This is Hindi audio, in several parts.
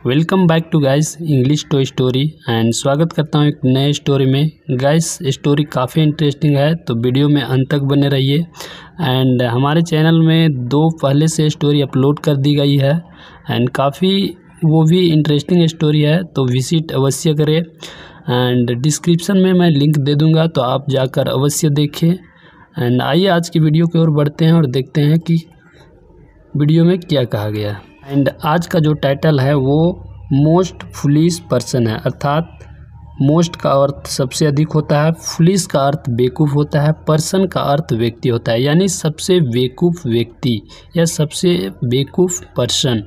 Welcome back to guys English toy story and स्वागत करता हूं एक नए स्टोरी में। गाइस स्टोरी काफ़ी इंटरेस्टिंग है तो वीडियो में अंत तक बने रहिए। एंड हमारे चैनल में 2 पहले से स्टोरी अपलोड कर दी गई है एंड काफ़ी वो भी इंटरेस्टिंग स्टोरी है, तो विजिट अवश्य करें। एंड डिस्क्रिप्शन में मैं लिंक दे दूँगा तो आप जाकर अवश्य देखें। एंड आइए आज की वीडियो की ओर बढ़ते हैं और देखते हैं कि वीडियो में क्या कहा गया है। एंड आज का जो टाइटल है वो मोस्ट फुलिश पर्सन है, अर्थात मोस्ट का अर्थ सबसे अधिक होता है, फुलिश का अर्थ बेवकूफ़ होता है, पर्सन का अर्थ व्यक्ति होता है, यानी सबसे बेवकूफ़ व्यक्ति या सबसे बेवकूफ़ पर्सन।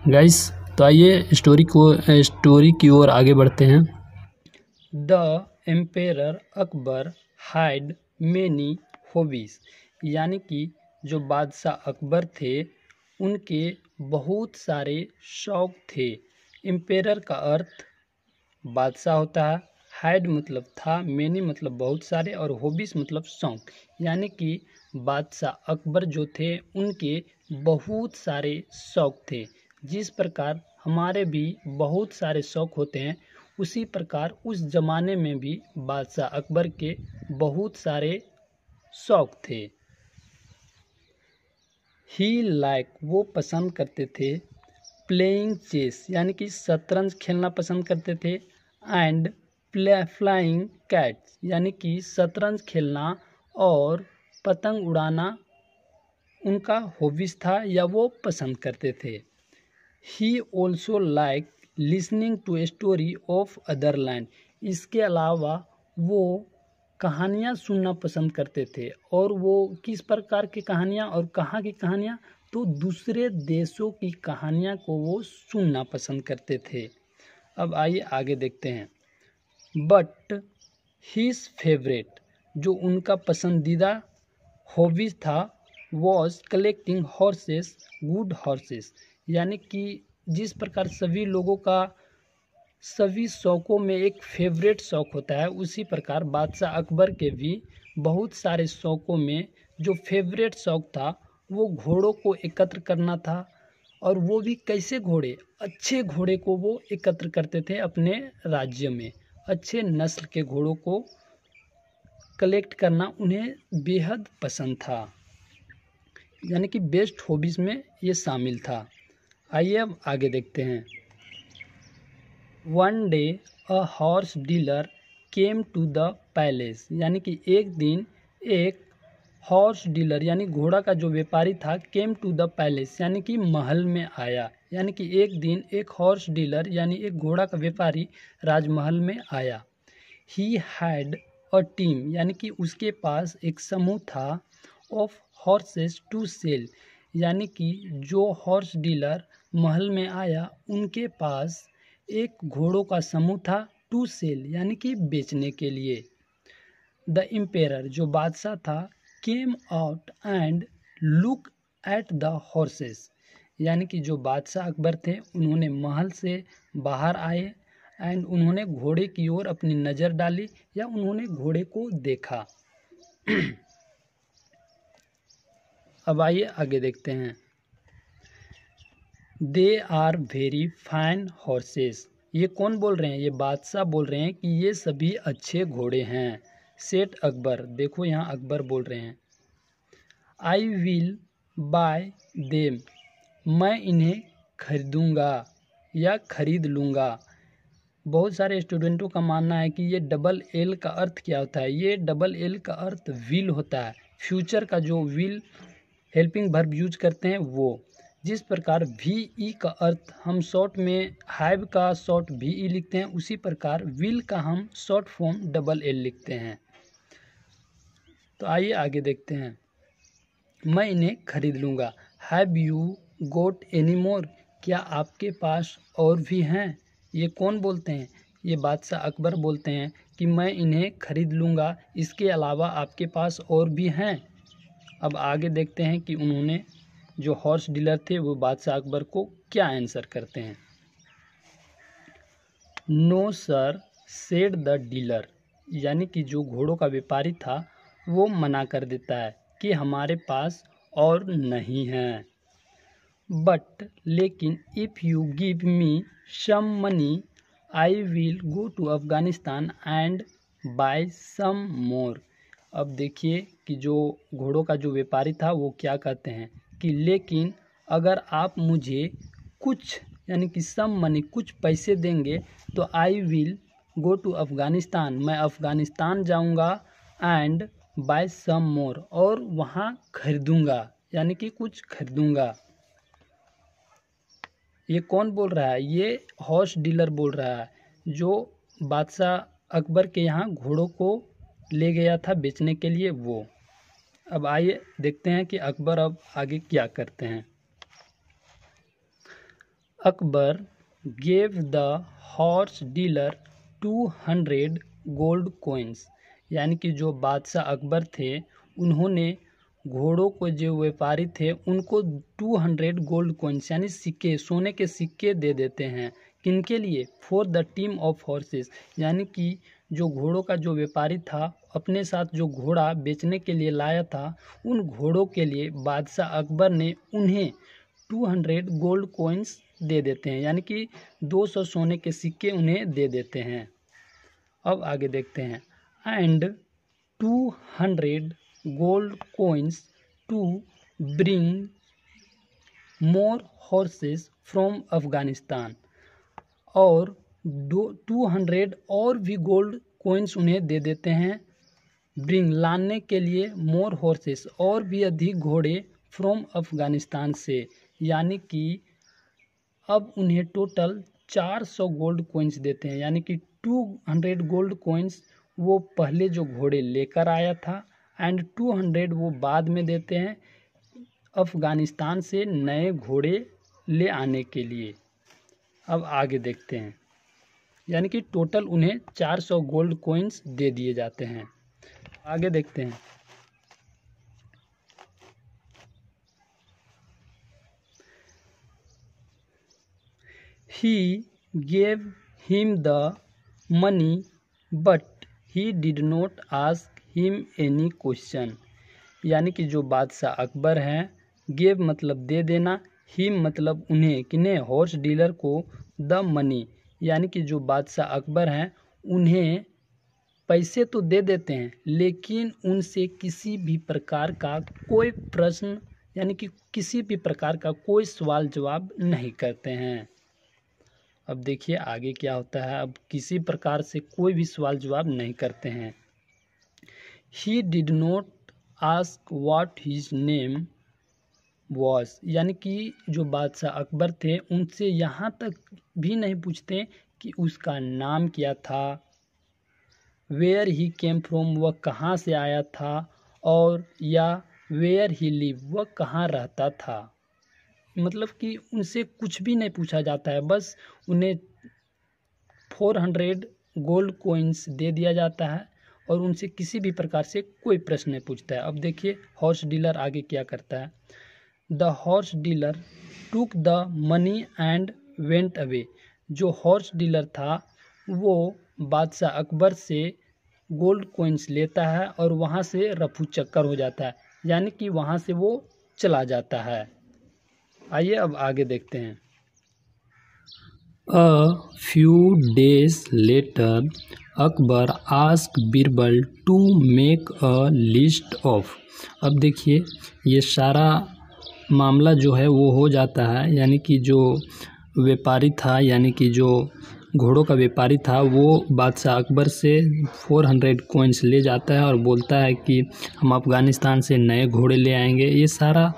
गाइस तो आइए स्टोरी की ओर आगे बढ़ते हैं। The emperor Akbar had many hobbies, यानी कि जो बादशाह अकबर थे उनके बहुत सारे शौक़ थे। एम्पेरर का अर्थ बादशाह होता है, हैड मतलब था, मेनी मतलब बहुत सारे और हॉबीज़ मतलब शौक़, यानी कि बादशाह अकबर जो थे उनके बहुत सारे शौक़ थे। जिस प्रकार हमारे भी बहुत सारे शौक़ होते हैं उसी प्रकार उस ज़माने में भी बादशाह अकबर के बहुत सारे शौक़ थे। ही लाइक वो पसंद करते थे, प्लेइंग चेस यानी कि शतरंज खेलना पसंद करते थे, एंड फ्लाइंग कैट्स यानी कि शतरंज खेलना और पतंग उड़ाना उनका हॉबीज़ था या वो पसंद करते थे। He also like listening to story of other land, इसके अलावा वो कहानियाँ सुनना पसंद करते थे। और वो किस प्रकार की कहानियाँ और कहाँ की कहानियाँ, तो दूसरे देशों की कहानियाँ को वो सुनना पसंद करते थे। अब आइए आगे देखते हैं। बट हिज फेवरेट, जो उनका पसंदीदा हॉबीज़ था, was collecting horses, good horses, यानी कि जिस प्रकार सभी लोगों का सभी शौक़ों में एक फेवरेट शौक़ होता है, उसी प्रकार बादशाह अकबर के भी बहुत सारे शौक़ों में जो फेवरेट शौक़ था वो घोड़ों को एकत्र करना था। और वो भी कैसे घोड़े, अच्छे घोड़े को वो एकत्र करते थे अपने राज्य में, अच्छे नस्ल के घोड़ों को कलेक्ट करना उन्हें बेहद पसंद था, यानी कि बेस्ट हॉबीज़ में ये शामिल था। आइए अब आगे देखते हैं। One day a horse dealer came to the palace, यानी कि एक दिन एक हॉर्स डीलर यानी घोड़ा का जो व्यापारी था, केम टू द पैलेस यानी कि महल में आया, यानी कि एक दिन एक हॉर्स डीलर यानी एक घोड़ा का व्यापारी राजमहल में आया। ही हैड अ टीम, यानी कि उसके पास एक समूह था, ऑफ हॉर्सेस टू सेल, यानी कि जो हॉर्स डीलर महल में आया उनके पास एक घोड़ों का समूह था, टू सेल यानी कि बेचने के लिए। द एम्पेरर, जो बादशाह था, came out and look at the horses, यानी कि जो बादशाह अकबर थे उन्होंने महल से बाहर आए एंड उन्होंने घोड़े की ओर अपनी नज़र डाली या उन्होंने घोड़े को देखा। अब आइए आगे देखते हैं। They are very fine horses, ये कौन बोल रहे हैं, ये बादशाह बोल रहे हैं कि ये सभी अच्छे घोड़े हैं। सेठ अकबर, देखो यहाँ अकबर बोल रहे हैं। आई विल बाय देम, मैं इन्हें खरीदूँगा या खरीद लूँगा। बहुत सारे स्टूडेंटों का मानना है कि ये डबल एल का अर्थ क्या होता है। ये डबल एल का अर्थ विल होता है, फ्यूचर का जो विल हेल्पिंग वर्ब यूज करते हैं वो। जिस प्रकार वी ई का अर्थ हम शॉर्ट में हैव का शॉर्ट वी ई लिखते हैं, उसी प्रकार विल का हम शॉर्ट फॉर्म डबल एल लिखते हैं। तो आइए आगे देखते हैं। मैं इन्हें खरीद लूँगा। Have you got any more, क्या आपके पास और भी हैं। ये कौन बोलते हैं, ये बादशाह अकबर बोलते हैं कि मैं इन्हें खरीद लूँगा, इसके अलावा आपके पास और भी हैं। अब आगे देखते हैं कि उन्होंने जो हॉर्स डीलर थे वो बादशाह अकबर को क्या आंसर करते हैं। No sir said the dealer, यानी कि जो घोड़ों का व्यापारी था वो मना कर देता है कि हमारे पास और नहीं है। बट लेकिन if you give me some money I will go to Afghanistan and buy some more. अब देखिए कि जो घोड़ों का जो व्यापारी था वो क्या कहते हैं कि लेकिन अगर आप मुझे कुछ यानी कि सम मनी कुछ पैसे देंगे तो I will go to Afghanistan, मैं अफ़गानिस्तान जाऊंगा एंड बाय सम मोर, और वहाँ खरीदूंगा यानी कि कुछ खरीदूंगा। ये कौन बोल रहा है? ये हॉर्स डीलर बोल रहा है जो बादशाह अकबर के यहाँ घोड़ों को ले गया था बेचने के लिए वो। अब आइए देखते हैं कि अकबर अब आगे क्या करते हैं। Akbar gave the horse dealer 200 gold coins, यानी कि जो बादशाह अकबर थे उन्होंने घोड़ों को जो व्यापारी थे उनको 200 गोल्ड कोइंस यानी सिक्के, सोने के सिक्के दे देते हैं। किनके लिए? For the team of horses, यानी कि जो घोड़ों का जो व्यापारी था अपने साथ जो घोड़ा बेचने के लिए लाया था उन घोड़ों के लिए बादशाह अकबर ने उन्हें 200 गोल्ड कोइंस दे देते हैं, यानी कि 200 सोने के सिक्के उन्हें दे देते हैं। अब आगे देखते हैं। And 200 gold coins to bring more horses from Afghanistan, और 200 और भी गोल्ड कोइंस उन्हें दे देते हैं ब्रिंग लाने के लिए मोर हॉर्सेस, और भी अधिक घोड़े फ्रॉम अफ़गानिस्तान से, यानी कि अब उन्हें टोटल 400 गोल्ड कोइंस देते हैं, यानी कि 200 गोल्ड कोइंस वो पहले जो घोड़े लेकर आया था एंड 200 वो बाद में देते हैं अफ़गानिस्तान से नए घोड़े ले आने के लिए। अब आगे देखते हैं, यानी कि टोटल उन्हें 400 गोल्ड कोइंस दे दिए जाते हैं। आगे देखते हैं। He gave him the money but he did not ask him any question, यानी कि जो बादशाह अकबर हैं, गेव मतलब दे देना, हिम मतलब उन्हें, किन्हें? हॉर्स डीलर को, द मनी यानी कि जो बादशाह अकबर हैं उन्हें पैसे तो दे देते हैं लेकिन उनसे किसी भी प्रकार का कोई प्रश्न यानी कि किसी भी प्रकार का कोई सवाल जवाब नहीं करते हैं। अब देखिए आगे क्या होता है। अब किसी प्रकार से कोई भी सवाल जवाब नहीं करते हैं। He did not ask what his name was, यानी कि जो बादशाह अकबर थे उनसे यहाँ तक भी नहीं पूछते कि उसका नाम क्या था। वेयर ही केम फ्रॉम, वह कहाँ से आया था, और या वेयर ही लिव, वह कहाँ रहता था। मतलब कि उनसे कुछ भी नहीं पूछा जाता है, बस उन्हें 400 गोल्ड कोइंस दे दिया जाता है और उनसे किसी भी प्रकार से कोई प्रश्न नहीं पूछता है। अब देखिए हॉर्स डीलर आगे क्या करता है। The horse dealer took the money and went away, जो हॉर्स डीलर था वो बादशाह अकबर से गोल्ड कोइंस लेता है और वहाँ से रफू चक्कर हो जाता है, यानी कि वहाँ से वो चला जाता है। आइए अब आगे देखते हैं। A few days later, Akbar ask Birbal to make a list of. अब देखिए ये सारा मामला जो है वो हो जाता है, यानी कि जो व्यापारी था यानी कि जो घोड़ों का व्यापारी था वो बादशाह अकबर से 400 कोइंस ले जाता है और बोलता है कि हम अफ़गानिस्तान से नए घोड़े ले आएंगे। ये सारा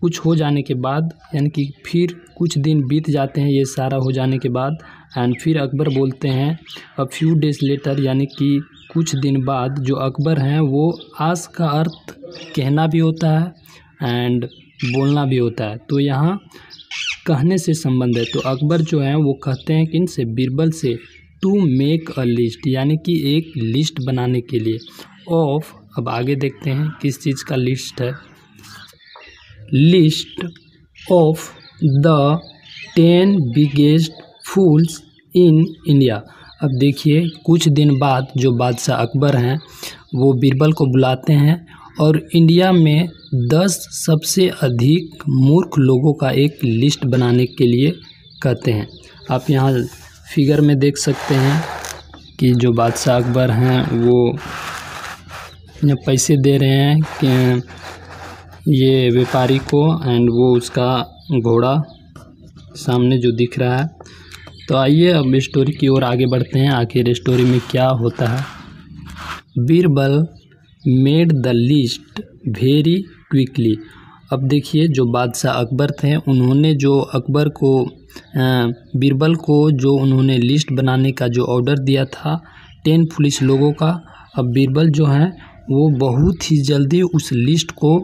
कुछ हो जाने के बाद यानी कि फिर कुछ दिन बीत जाते हैं ये सारा हो जाने के बाद, एंड फिर अकबर बोलते हैं अ फ्यू डेज लेटर, यानी कि कुछ दिन बाद। जो अकबर हैं वो आस का अर्थ कहना भी होता है एंड बोलना भी होता है, तो यहाँ कहने से संबंध है। तो अकबर जो है वो कहते हैं कि इनसे बीरबल से टू मेक अ लिस्ट, यानी कि एक लिस्ट बनाने के लिए ऑफ। अब आगे देखते हैं किस चीज़ का लिस्ट है। List of the 10 biggest fools in India. अब देखिए कुछ दिन बाद जो बादशाह अकबर हैं वो बीरबल को बुलाते हैं और इंडिया में 10 सबसे अधिक मूर्ख लोगों का एक लिस्ट बनाने के लिए कहते हैं। आप यहाँ फिगर में देख सकते हैं कि जो बादशाह अकबर हैं वो पैसे दे रहे हैं कि ये व्यापारी को, एंड वो उसका घोड़ा सामने जो दिख रहा है। तो आइए अब स्टोरी की ओर आगे बढ़ते हैं, आखिर स्टोरी में क्या होता है। Birbal made the list very quickly. अब देखिए जो बादशाह अकबर थे उन्होंने जो अकबर को बीरबल को जो उन्होंने लिस्ट बनाने का जो ऑर्डर दिया था 10 पुलिस लोगों का, अब बीरबल जो हैं वो बहुत ही जल्दी उस लिस्ट को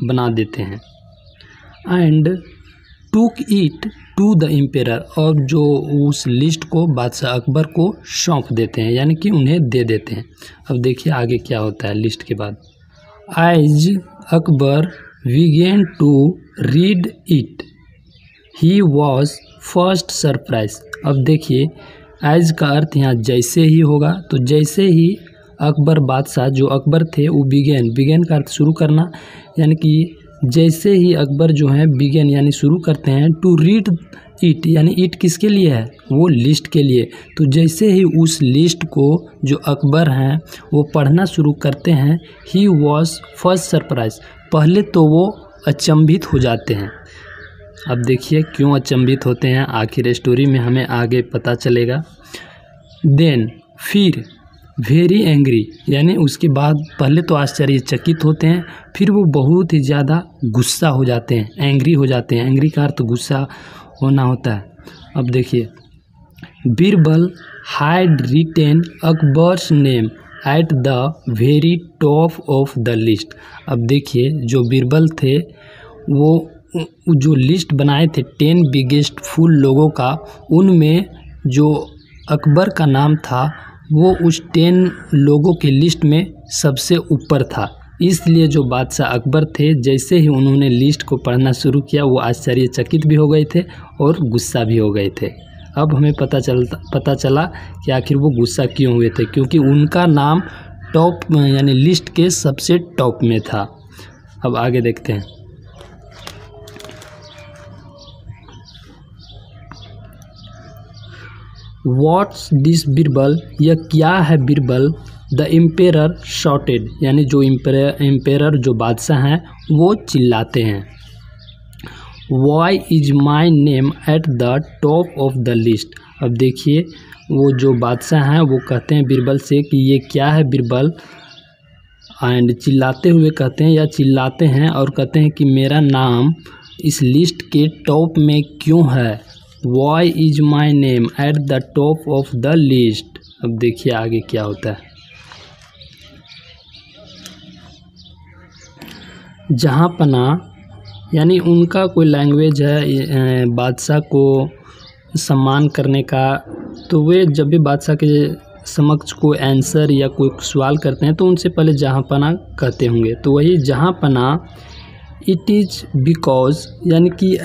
बना देते हैं एंड टूक इट टू द एम्पेरर, और जो उस लिस्ट को बादशाह अकबर को सौंप देते हैं, यानी कि उन्हें दे देते हैं। अब देखिए आगे क्या होता है लिस्ट के बाद। As Akbar began to read it he was first surprise. अब देखिए एज का अर्थ यहाँ जैसे ही होगा, तो जैसे ही अकबर बादशाह जो अकबर थे वो बिगेन का अर्थ शुरू करना, यानी कि जैसे ही अकबर जो है बिगेन यानी शुरू करते हैं टू रीड इट, यानी इट किसके लिए है, वो लिस्ट के लिए। तो जैसे ही उस लिस्ट को जो अकबर हैं वो पढ़ना शुरू करते हैं, ही वॉज फर्स्ट सरप्राइज, पहले तो वो अचंभित हो जाते हैं। अब देखिए क्यों अचंभित होते हैं, आखिर स्टोरी में हमें आगे पता चलेगा। देन फिर वेरी एंग्री, यानी उसके बाद पहले तो आश्चर्यचकित होते हैं, फिर वो बहुत ही ज़्यादा गुस्सा हो जाते हैं, एंग्री हो जाते हैं। एंग्री का अर्थ गुस्सा होना होता है। अब देखिए Birbal had written Akbar's name at the very top of the list. अब देखिए जो बीरबल थे वो जो लिस्ट बनाए थे 10 बिगेस्ट फुल लोगों का, उनमें जो अकबर का नाम था वो उस 10 लोगों के लिस्ट में सबसे ऊपर था। इसलिए जो बादशाह अकबर थे जैसे ही उन्होंने लिस्ट को पढ़ना शुरू किया वो आश्चर्यचकित भी हो गए थे और गुस्सा भी हो गए थे। अब हमें पता चला कि आखिर वो गुस्सा क्यों हुए थे, क्योंकि उनका नाम टॉप यानी लिस्ट के सबसे टॉप में था। अब आगे देखते हैं। व्हाट्स दिस बीरबल, यह क्या है बीरबल। द एम्पेरर शॉटेड, यानी जो एम्पेरर जो बादशाह हैं वो चिल्लाते हैं। Why is my name at the top of the list. अब देखिए वो जो बादशाह हैं वो कहते हैं बीरबल से कि ये क्या है बीरबल, एंड चिल्लाते हुए कहते हैं या चिल्लाते हैं और कहते हैं कि मेरा नाम इस लिस्ट के टॉप में क्यों है। Why is my name at the top of the list. अब देखिए आगे क्या होता है। जहाँ पना, यानी उनका कोई लैंग्वेज है बादशाह को सम्मान करने का, तो वे जब भी बादशाह के समक्ष कोई आंसर या कोई सवाल करते हैं तो उनसे पहले जहाँ पना कहते होंगे। तो वही जहाँ पना, इट इज़ बिकॉज, यानी कि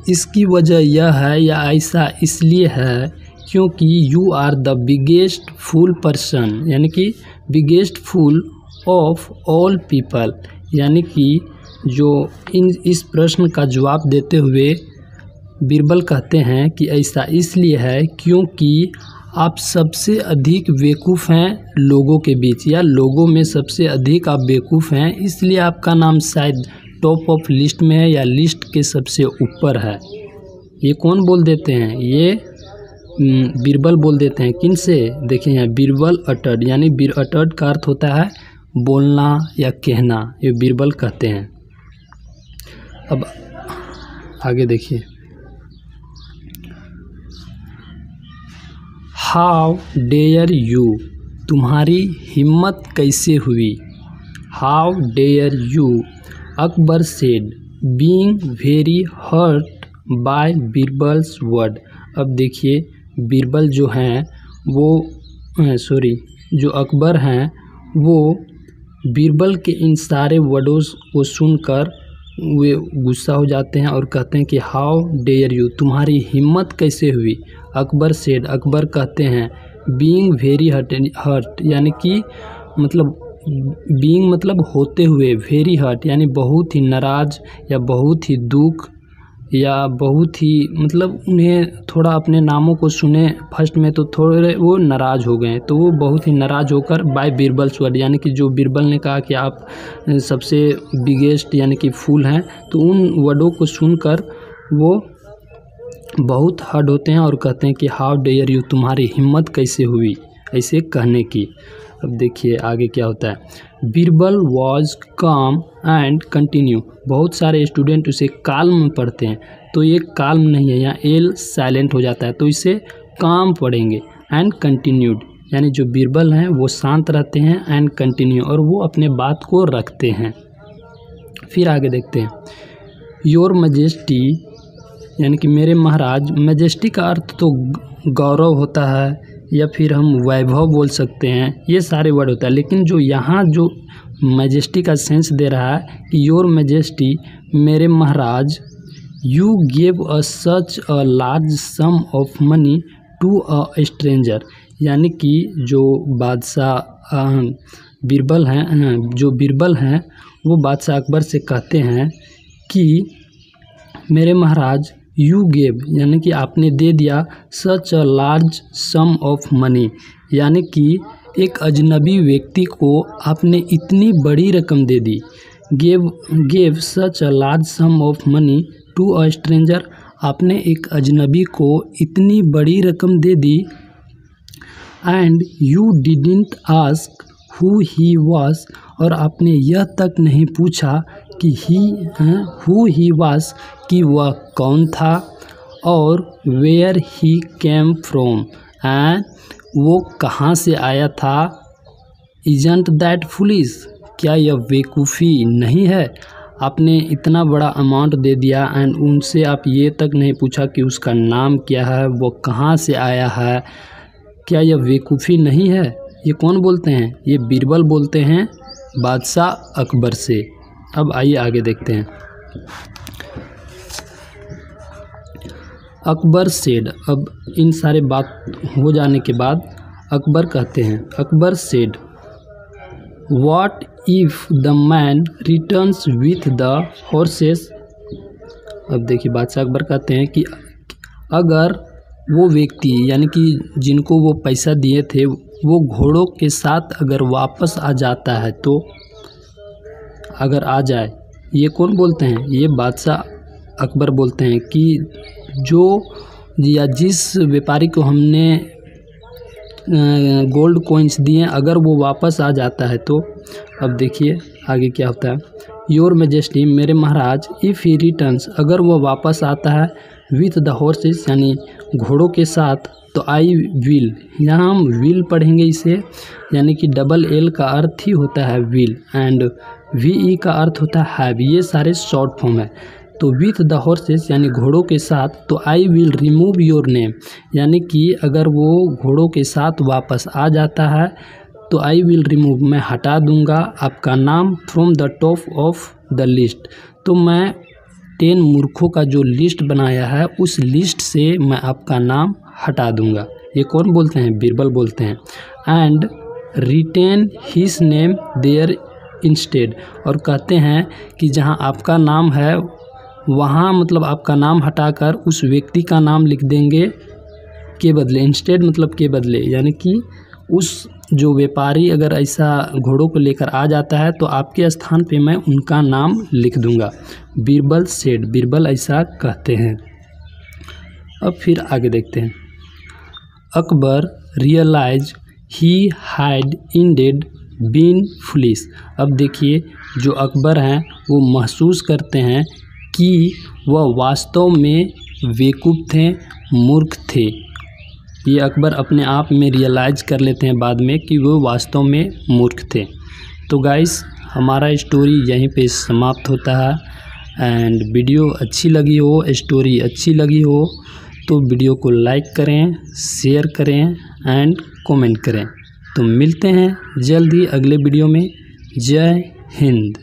इसकी वजह यह है या ऐसा इसलिए है क्योंकि you are the biggest fool person, यानी कि biggest fool of all people, यानी कि जो इस प्रश्न का जवाब देते हुए बीरबल कहते हैं कि ऐसा इसलिए है क्योंकि आप सबसे अधिक बेवकूफ़ हैं लोगों के बीच, या लोगों में सबसे अधिक आप बेवकूफ़ हैं, इसलिए आपका नाम शायद टॉप ऑफ लिस्ट में है या लिस्ट के सबसे ऊपर है। ये कौन बोल देते हैं, ये बीरबल बोल देते हैं। किन से, देखिए यहाँ बीरबल अटर्ड, यानी बीर अटर्ड का अर्थ होता है बोलना या कहना, ये बीरबल कहते हैं। अब आगे देखिए। हाउ डेयर यू, तुम्हारी हिम्मत कैसे हुई। How dare you, Akbar said being very hurt by Birbal's word. अब देखिए बीरबल जो हैं वो जो अकबर हैं वो बीरबल के इन सारे वर्डों को सुनकर वे गुस्सा हो जाते हैं और कहते हैं कि हाउ डेयर यू, तुम्हारी हिम्मत कैसे हुई। अकबर सेड, अकबर कहते हैं बीइंग वेरी हर्ट, यानी कि मतलब बीइंग मतलब होते हुए, वेरी हर्ट यानी बहुत ही नाराज़ या बहुत ही दुख या बहुत ही मतलब उन्हें थोड़ा अपने नामों को सुने फर्स्ट में तो थोड़े वो नाराज़ हो गए। तो वो बहुत ही नाराज़ होकर बाय बीरबल्स वर्ड यानी कि जो बीरबल ने कहा कि आप सबसे बिगेस्ट यानी कि फूल हैं, तो उन वर्डों को सुनकर वो बहुत हर्ट होते हैं और कहते हैं कि हाउ डेयर यू, तुम्हारी हिम्मत कैसे हुई ऐसे कहने की। अब देखिए आगे क्या होता है। बीरबल वॉज काम एंड कंटिन्यू। बहुत सारे स्टूडेंट उसे काल्म में पढ़ते हैं, तो ये काल्म नहीं है, यहाँ एल साइलेंट हो जाता है, तो इसे काम पढ़ेंगे। एंड कंटिन्यूड यानी जो बीरबल हैं वो शांत रहते हैं, एंड कंटिन्यू और वो अपने बात को रखते हैं। फिर आगे देखते हैं। योर मजेस्टी यानी कि मेरे महाराज। मैजेस्टी का अर्थ तो गौरव होता है या फिर हम वैभव बोल सकते हैं, ये सारे वर्ड होता है। लेकिन जो यहाँ जो मैजेस्टी का सेंस दे रहा है कि योर मैजेस्टी मेरे महाराज, you gave a such a large sum of money to a stranger, यानी कि जो बादशाह बीरबल हैं वो बादशाह अकबर से कहते हैं कि मेरे महाराज यू गेव यानी कि आपने दे दिया such a large sum of money, यानी कि एक अजनबी व्यक्ति को आपने इतनी बड़ी रकम दे दी। Gave such a large sum of money to a stranger, आपने एक अजनबी को इतनी बड़ी रकम दे दी। And you didn't ask who he was, और आपने यह तक नहीं पूछा कि हु ही वाज कि वह कौन था, और where he came from and वो कहाँ से आया था। इजंट दैट फुलिश, क्या यह बेवकूफ़ी नहीं है। आपने इतना बड़ा अमाउंट दे दिया एंड उनसे आप ये तक नहीं पूछा कि उसका नाम क्या है, वो कहाँ से आया है, क्या यह बेवकूफ़ी नहीं है। ये कौन बोलते हैं, ये बीरबल बोलते हैं बादशाह अकबर से। अब आइए आगे देखते हैं। अकबर सेड, अब इन सारे बात हो जाने के बाद अकबर कहते हैं, Akbar said what if the man returns with the horses. अब देखिए बादशाह अकबर कहते हैं कि अगर वो व्यक्ति यानी कि जिनको वो पैसा दिए थे वो घोड़ों के साथ अगर वापस आ जाता है, तो अगर आ जाए, ये कौन बोलते हैं, ये बादशाह अकबर बोलते हैं कि जो या जिस व्यापारी को हमने गोल्ड कॉइन्स दिए अगर वो वापस आ जाता है तो। अब देखिए आगे क्या होता है। योर मैजेस्टी मेरे महाराज, इफ़ ही रिटर्न्स, अगर वो वापस आता है विथ द हॉर्सेस यानी घोड़ों के साथ, तो आई विल, यहाँ हम विल पढ़ेंगे इसे, यानी कि डबल एल का अर्थ ही होता है विल एंड वी ई का अर्थ होता है हैव, ये सारे शॉर्ट फॉर्म है। तो विथ द हॉर्सेस यानी घोड़ों के साथ, तो I will remove your name, यानी कि अगर वो घोड़ों के साथ वापस आ जाता है तो आई विल रिमूव, मैं हटा दूंगा आपका नाम from the top of the list. तो मैं 10 मूर्खों का जो लिस्ट बनाया है उस लिस्ट से मैं आपका नाम हटा दूंगा। ये कौन बोलते हैं, बीरबल बोलते हैं। And written his name there instead, और कहते हैं कि जहां आपका नाम है वहां मतलब आपका नाम हटाकर उस व्यक्ति का नाम लिख देंगे के बदले। इंस्टेड मतलब के बदले, यानी कि उस जो व्यापारी अगर ऐसा घोड़ों को लेकर आ जाता है तो आपके स्थान पे मैं उनका नाम लिख दूंगा। बीरबल सेड, बीरबल ऐसा कहते हैं। अब फिर आगे देखते हैं। Akbar realise he had indeed been foolish. अब देखिए जो अकबर हैं वो महसूस करते हैं कि वह वास्तव में बेवकूफ़ थे, मूर्ख थे। ये अकबर अपने आप में रियलाइज़ कर लेते हैं बाद में कि वो वास्तव में मूर्ख थे। तो गाइस हमारा स्टोरी यहीं पे समाप्त होता है। एंड वीडियो अच्छी लगी हो, स्टोरी अच्छी लगी हो तो वीडियो को लाइक करें, शेयर करें एंड कमेंट करें। तो मिलते हैं जल्द ही अगले वीडियो में। जय हिंद।